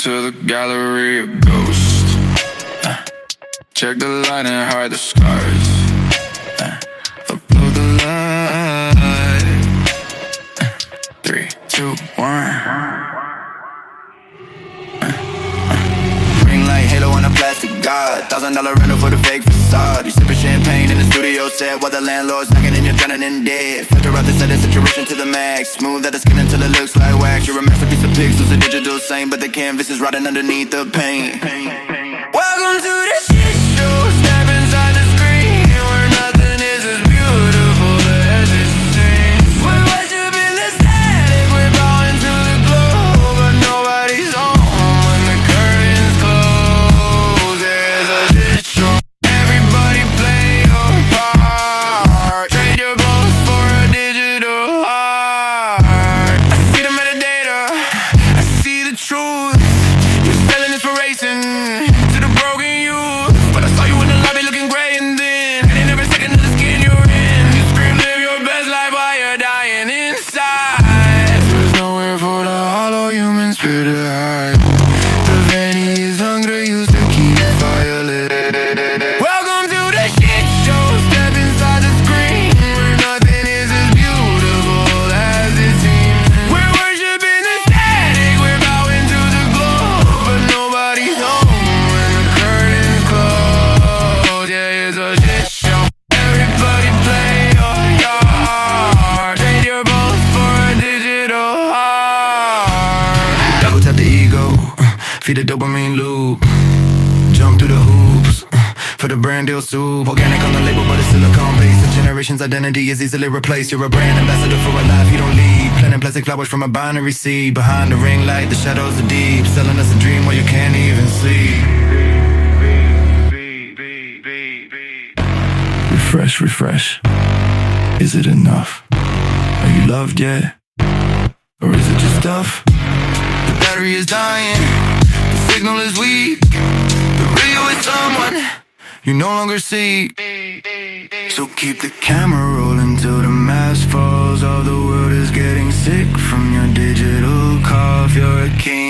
to the gallery of ghosts. Check the line and hide the scars. Upload the light. 3, 2, 1. Ring light, halo on a plastic god. $1,000 rental for the fake facade. You sipping champagne in the studio set while the landlord's knocking and you're drowning in debt. Filter out the setting saturation to the max. Smooth out the skin until it looks like wax. You're a masterpiece of pixels, a digital saint, but the canvas is rotting underneath the paint. Welcome to the shit show. Step inside the screen where nothing is as beautiful as it seems. We're worshiping the static, we're bowing to the glow, but nobody's home when the curtains close. There's a shit show. Everybody play your part. Trade your bones for a digital art. I see the metadata, I see the truth. You're selling inspiration to the broken youth. But I saw you in the lobby looking gray, and then in every second of the skin you're in, you scream, live your best life while you're dying inside. There's nowhere for the hollow human spirit to hide. The vanity is hungry, used to keep the fire lit. Welcome to the shit show. Step inside the screen where nothing is as beautiful as it seems. We're worshiping the static, we're bowing to the glow, but nobody's home when the curtains close. Yeah, it's a shit show. Everybody play your part. Trade your bones for a digital heart. Double tap the ego, feed the dopamine loop. Jump through the hoops for the brand deal soup. Organic on the label, but it's silicone based. The generation's identity is easily replaced. You're a brand ambassador for a life you don't lead. Planting plastic flowers from a binary seed. Behind the ring light, the shadows are deep. Selling us a dream where you can't even see. Refresh, refresh. Is it enough? Are you loved yet? Or is it just stuff? The battery is dying. The signal is weak. The radio is someone you no longer see. So keep the camera rolling till the mask falls. All the world is getting sick from your digital cough. You're a king.